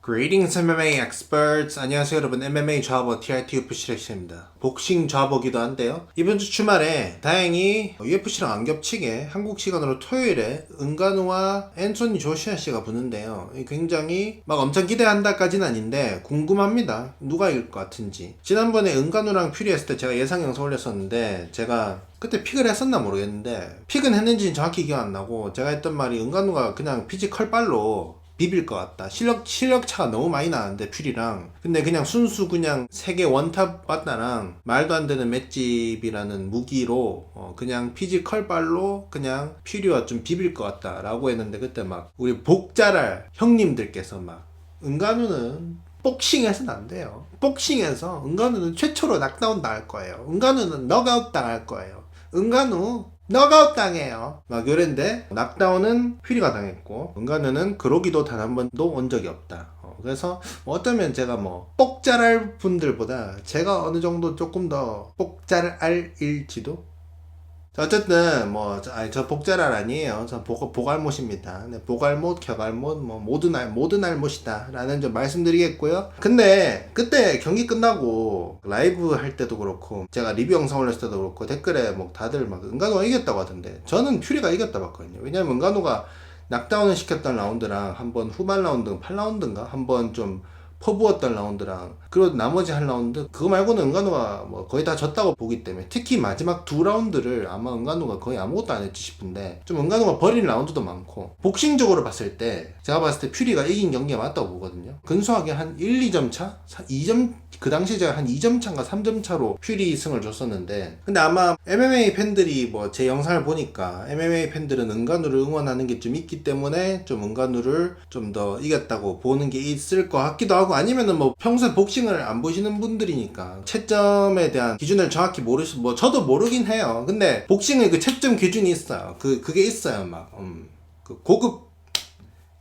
Greetings MMA experts. 안녕하세요 여러분. MMA 좌버 TRT UFC 렉시입니다. 복싱 좌버기도 한데요. 이번 주 주말에 다행히 UFC랑 안 겹치게 한국 시간으로 토요일에 은간우와 앤소니 조시아 씨가 붙는데요. 굉장히 막 엄청 기대한다까지는 아닌데 궁금합니다. 누가 이길 것 같은지. 지난번에 은간우랑 퓨리 했을 때 제가 예상 영상 올렸었는데 제가 그때 픽을 했었나 모르겠는데 픽은 했는지는 정확히 기억 안 나고 제가 했던 말이 은간우가 그냥 피지컬 빨로 비빌 것 같다. 실력 차가 너무 많이 나는데 퓨리랑. 근데 그냥 순수 그냥 세계 원탑 바다랑 말도 안 되는 맷집이라는 무기로 그냥 피지컬 발로 그냥 퓨리와 좀 비빌 것 같다라고 했는데 그때 막 우리 복자랄 형님들께서 막 은간우는 복싱해서는 안 돼요. 복싱에서 은간우는 최초로 낙다운 당할 거예요. 은간우는 넉아웃 당할 거예요. 은간우 넉아웃 당해요. 막 이랬는데 낙다운은 퓨리가 당했고 은간우는 그러기도 단 한 번도 온 적이 없다. 그래서 어쩌면 제가 뭐 복잘할 분들보다 제가 어느 정도 조금 더 복잘알일지도. 자, 어쨌든 저 복잘알 아니에요. 저 보갈못입니다. 네, 보갈못, 격알못, 뭐 모든 알못이다라는 좀 말씀드리겠고요. 근데 그때 경기 끝나고 라이브 할 때도 그렇고 제가 리뷰 영상 올렸을 때도 그렇고 댓글에 뭐 다들 막 은간우가 이겼다고 하던데 저는 퓨리가 이겼다 봤거든요. 왜냐면 은간우가 낙다운을 시켰던 라운드랑 한번 후반 라운드 8라운드인가 한번 좀 퍼부었던 라운드랑 그리고 나머지 한 라운드 그거 말고는 은간우가 뭐 거의 다 졌다고 보기 때문에 특히 마지막 두 라운드를 아마 은간우가 거의 아무것도 안 했지 싶은데 좀 은간우가 버린 라운드도 많고 복싱적으로 봤을 때 제가 봤을 때 퓨리가 이긴 경기가 맞다고 보거든요. 근소하게 한 1, 2점 차? 2점 그 당시에 제가 한 2점 차인가 3점 차로 퓨리 승을 줬었는데 근데 아마 MMA 팬들이 뭐 제 영상을 보니까 MMA 팬들은 은간우를 응원하는 게 좀 있기 때문에 좀 은간우를 좀 더 이겼다고 보는 게 있을 것 같기도 하고 아니면은 뭐 평소에 복싱을 안 보시는 분들이니까 채점에 대한 기준을 정확히 뭐 저도 모르긴 해요. 근데 복싱의 그 채점 기준이 있어요. 그게 있어요. 그 고급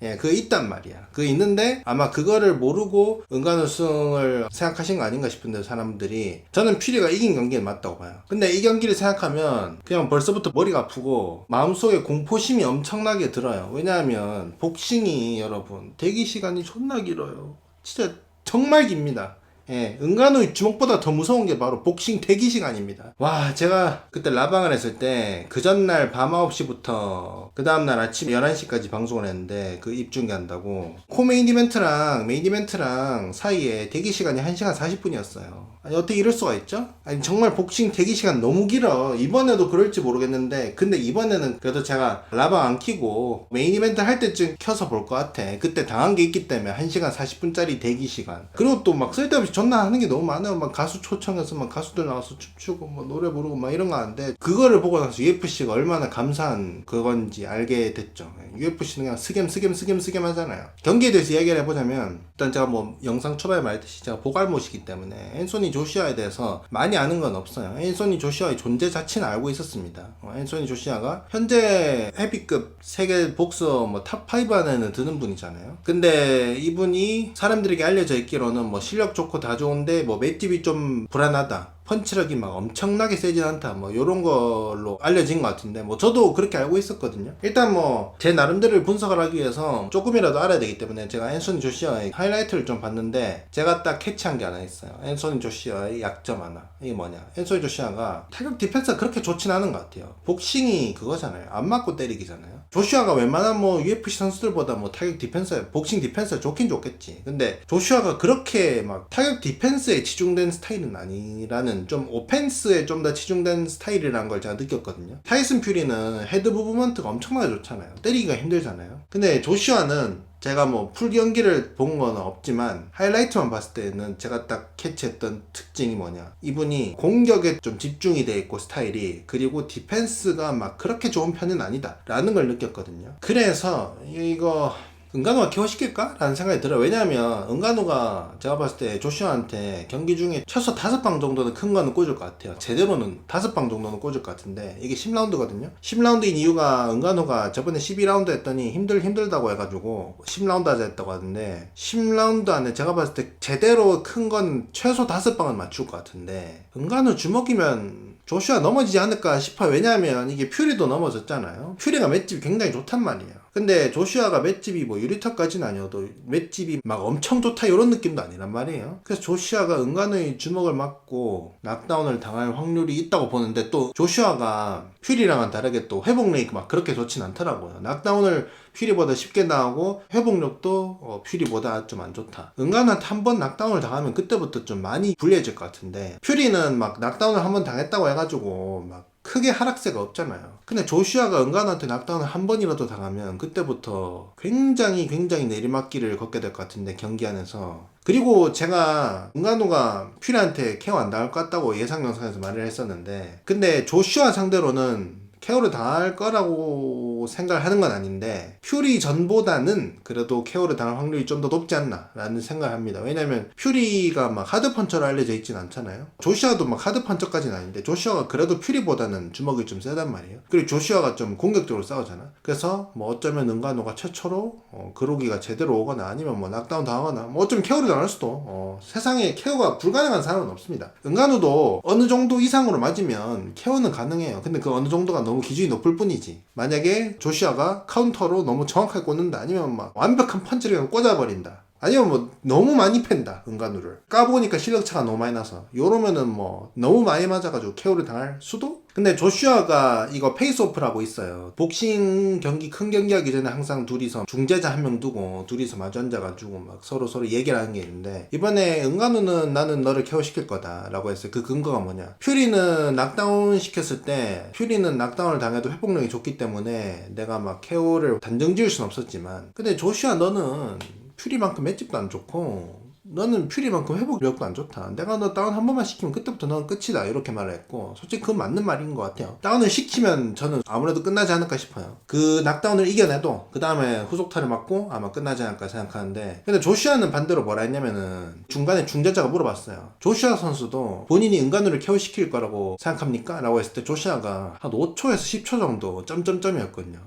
그거 있단 말이야. 그거 있는데 아마 그거를 모르고 은간우승을 생각하신 거 아닌가 싶은데 사람들이 저는 퓨리가 이긴 경기는 맞다고 봐요. 근데 이 경기를 생각하면 그냥 벌써부터 머리가 아프고 마음속에 공포심이 엄청나게 들어요. 왜냐하면 복싱이 여러분 대기 시간이 존나 길어요. 진짜 정말 깁니다. 은간우 주먹보다 더 무서운 게 바로 복싱 대기 시간입니다. 와, 제가 그때 라방을 했을 때 그 전날 밤 9시부터 그 다음날 아침 11시까지 방송을 했는데 그 입중계 한다고 코메인 이벤트랑 메인 이벤트랑 사이에 대기 시간이 1시간 40분이었어요. 아니 어떻게 이럴 수가 있죠? 아니 정말 복싱 대기 시간 너무 길어. 이번에도 그럴지 모르겠는데 근데 이번에는 그래도 제가 라방 안 키고 메인 이벤트 할 때쯤 켜서 볼 것 같아. 그때 당한 게 있기 때문에 1시간 40분짜리 대기 시간. 그리고 또 막 쓸데없이 존나 하는 게 너무 많아요. 막 가수 초청해서 막 가수들 나와서 춤추고 뭐 노래 부르고 막 이런 거 하는데 그거를 보고 나서 UFC가 얼마나 감사한 그건지 알게 됐죠. UFC는 그냥 스겜 하잖아요. 경기에 대해서 이야기를 해보자면 일단 제가 뭐 영상 초반에 말했듯이 제가 보갈못이기 때문에 앤소니 조시아에 대해서 많이 아는 건 없어요. 앤소니 조시아의 존재 자체는 알고 있었습니다. 앤소니 조시아가 현재 헤비급 세계 복서 뭐 탑5 안에는 드는 분이잖아요. 근데 이분이 사람들에게 알려져 있기로는 뭐 실력 좋고 다 좋은데 뭐 맷집이 좀 불안하다. 펀치력이 막 엄청나게 세진 않다 뭐 요런 걸로 알려진 것 같은데 뭐 저도 그렇게 알고 있었거든요. 일단 뭐 제 나름대로 분석을 하기 위해서 조금이라도 알아야 되기 때문에 제가 앤소니 조시아의 하이라이트를 좀 봤는데 제가 딱 캐치한 게 하나 있어요. 앤소니 조시아의 약점 하나. 이게 뭐냐, 앤소니 조시아가 타격 디펜스가 그렇게 좋진 않은 것 같아요. 복싱이 그거잖아요. 안 맞고 때리기잖아요. 조시아가 웬만한 뭐 UFC 선수들보다 뭐 타격 디펜스 복싱 디펜스가 좋긴 좋겠지. 근데 조시아가 그렇게 막 타격 디펜스에 치중된 스타일은 아니라는 좀 오펜스에 좀 더 치중된 스타일이라는 걸 제가 느꼈거든요. 타이슨 퓨리는 헤드 무브먼트가 엄청나게 좋잖아요. 때리기가 힘들잖아요. 근데 조시아는 제가 뭐 풀 경기를 본 건 없지만 하이라이트만 봤을 때는 제가 딱 캐치했던 특징이 뭐냐, 이분이 공격에 좀 집중이 돼 있고 스타일이, 그리고 디펜스가 막 그렇게 좋은 편은 아니다 라는 걸 느꼈거든요. 그래서 이거 은간우가 KO 시킬까? 라는 생각이 들어요. 왜냐하면 은간우가 제가 봤을 때 조슈아한테 경기 중에 최소 5방 정도는 큰 거는 꽂을 것 같아요. 제대로는 5방 정도는 꽂을 것 같은데 이게 10라운드거든요. 10라운드인 이유가 은간우가 저번에 12라운드 했더니 힘들다고 해가지고 10라운드 하자 했다고 하는데 10라운드 안에 제가 봤을 때 제대로 큰 건 최소 5방은 맞출 것 같은데 은간우 주먹이면 조슈아 넘어지지 않을까 싶어요. 왜냐하면 이게 퓨리도 넘어졌잖아요. 퓨리가 맷집이 굉장히 좋단 말이에요. 근데 조슈아가 맷집이 뭐 유리턱까지는 아니어도 맷집이 막 엄청 좋다 이런 느낌도 아니란 말이에요. 그래서 조슈아가 은간의 주먹을 맞고 낙다운을 당할 확률이 있다고 보는데, 또 조슈아가 퓨리랑은 다르게 또 회복 레이가 막 그렇게 좋진 않더라고요. 낙다운을 퓨리보다 쉽게 나오고 회복력도 퓨리보다 좀 안 좋다. 은간한테 한 번 낙다운을 당하면 그때부터 좀 많이 불리해질 것 같은데, 퓨리는 막 낙다운을 한 번 당했다고 해가지고 막 크게 하락세가 없잖아요. 근데 조슈아가 은간한테 낙다운을 한 번이라도 당하면 그때부터 굉장히 내리막길을 걷게 될 것 같은데, 경기 안에서. 그리고 제가 은간호가 퓨리한테 케어 안 당할 것 같다고 예상 영상에서 말을 했었는데, 근데 조슈아 상대로는 케어를 당할 거라고 생각하는 건 아닌데, 퓨리 전보다는 그래도 케어를 당할 확률이 좀 더 높지 않나 라는 생각을 합니다. 왜냐면 퓨리가 막 하드펀처로 알려져 있진 않잖아요. 조슈아도 막 하드펀처까지는 아닌데, 조슈아가 그래도 퓨리보다는 주먹이 좀 세단 말이에요. 그리고 조슈아가 좀 공격적으로 싸우잖아. 그래서 뭐 어쩌면 은간호가 최초로 그로기가 제대로 오거나 아니면 뭐 낙다운 당하거나 뭐 어쩌면 케어를 당할 수도, 세상에 케어가 불가능한 사람은 없습니다. 은간호도 어느 정도 이상으로 맞으면 케어는 가능해요. 근데 그 어느 정도가 너무 기준이 높을 뿐이지. 만약에 조슈아가 카운터로 너무 정확하게 꽂는다, 아니면 막 완벽한 펀치를 그냥 꽂아버린다, 아니면 뭐 너무 많이 팬다 은간우를 까보니까 실력차가 너무 많이 나서, 요러면은 뭐 너무 많이 맞아가지고 KO를 당할 수도? 근데 조슈아가 이거 페이스오프라고 있어요. 복싱 경기, 큰 경기 하기 전에 항상 둘이서 중재자 한 명 두고 둘이서 마주 앉아가지고 막 서로 얘기를 하는 게 있는데, 이번에 은간우는 나는 너를 KO 시킬 거다 라고 했어요. 그 근거가 뭐냐, 퓨리는 낙다운 시켰을 때 퓨리는 낙다운을 당해도 회복력이 좋기 때문에 내가 막 KO를 단정 지을 순 없었지만, 근데 조슈아 너는 퓨리만큼 맷집도 안 좋고 너는 퓨리만큼 회복력도 안 좋다. 내가 너 다운 한 번만 시키면 그때부터 넌 끝이다, 이렇게 말을 했고, 솔직히 그건 맞는 말인 것 같아요. 다운을 시키면 저는 아무래도 끝나지 않을까 싶어요. 그 낙다운을 이겨내도 그 다음에 후속타를 맞고 아마 끝나지 않을까 생각하는데, 근데 조슈아는 반대로 뭐라 했냐면은, 중간에 중재자가 물어봤어요. 조슈아 선수도 본인이 은간우를 KO 시킬 거라고 생각합니까? 라고 했을 때 조슈아가 한 5초에서 10초 정도 점점점이었거든요.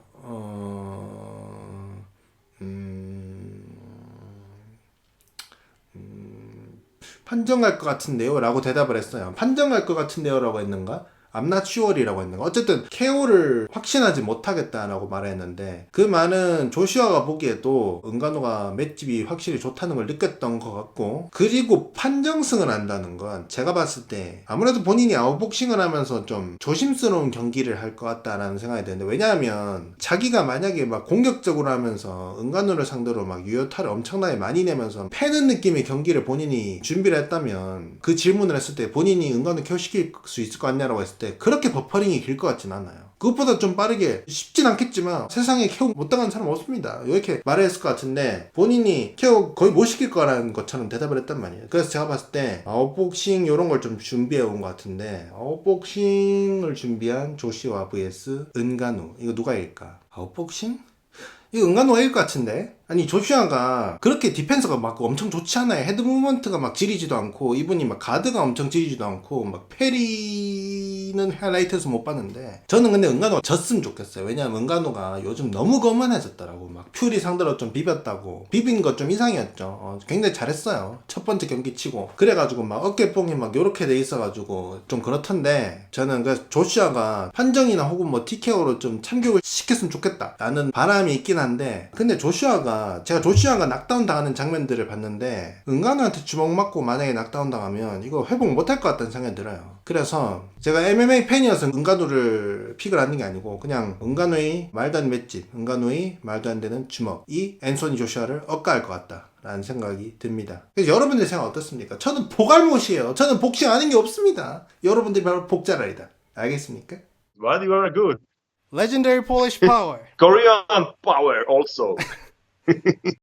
판정할 것 같은데요? 라고 대답을 했어요. 판정할 것 같은데요? 라고 했는가? I'm not sure이라고 했는가? 어쨌든 KO를 확신하지 못하겠다라고 말했는데, 그 말은 조슈아가 보기에도 은간호가 맷집이 확실히 좋다는 걸 느꼈던 것 같고, 그리고 판정승을 한다는 건 제가 봤을 때 아무래도 본인이 아웃복싱을 하면서 좀 조심스러운 경기를 할 것 같다라는 생각이 드는데, 왜냐하면 자기가 만약에 막 공격적으로 하면서 은간호를 상대로 막 유효타를 엄청나게 많이 내면서 패는 느낌의 경기를 본인이 준비를 했다면, 그 질문을 했을 때 본인이 은간호 KO 시킬 수 있을 것 같냐라고 했을 때 그렇게 버퍼링이 길 것 같진 않아요. 그것보다 좀 빠르게, 쉽진 않겠지만 세상에 KO 못 당한 사람 없습니다, 이렇게 말을 했을 것 같은데, 본인이 KO 거의 못 시킬 거라는 것처럼 대답을 했단 말이에요. 그래서 제가 봤을 때 아웃복싱 요런 걸 좀 준비해 온 것 같은데, 아웃복싱을 준비한 조시와 vs 은간우, 이거 누가 이길까? 아웃복싱? 이거 은간호가 이길 것 같은데? 아니, 조슈아가 그렇게 디펜스가 막 엄청 좋지 않아요. 헤드 무브먼트가 막 지리지도 않고, 이분이 막 가드가 엄청 지리지도 않고, 막 페리는 하이라이트에서 못 봤는데, 저는 근데 은간호가 졌으면 좋겠어요. 왜냐면 은간호가 요즘 너무 거만해졌더라고. 막 퓨리 상대로 좀 비볐다고, 비빈 거 좀 이상이었죠. 굉장히 잘했어요, 첫 번째 경기 치고. 그래가지고 막 어깨뽕이 막 요렇게 돼 있어가지고 좀 그렇던데, 저는 그 조슈아가 판정이나 혹은 뭐 TKO로 좀 참교육을 시켰으면 좋겠다 라는 바람이 있긴 한데, 근데 제가 조슈아가 낙다운 당하는 장면들을 봤는데, 은간우한테 주먹 맞고 만약에 낙다운 당하면 이거 회복 못할 것 같다는 생각이 들어요. 그래서 제가 MMA 팬이어서 은간우를 픽을 하는 게 아니고, 그냥 은간우의 말도 안 맷집, 은간우의 말도 안 되는 주먹이 앤소니 조슈아를 억까할 것 같다 라는 생각이 듭니다. 그래서 여러분들 생각 어떻습니까? 저는 보갈못이에요. 저는 복싱 아는 게 없습니다. 여러분들이 바로 복자라이다. 알겠습니까? What you are good. Legendary Polish Power. Korean power also.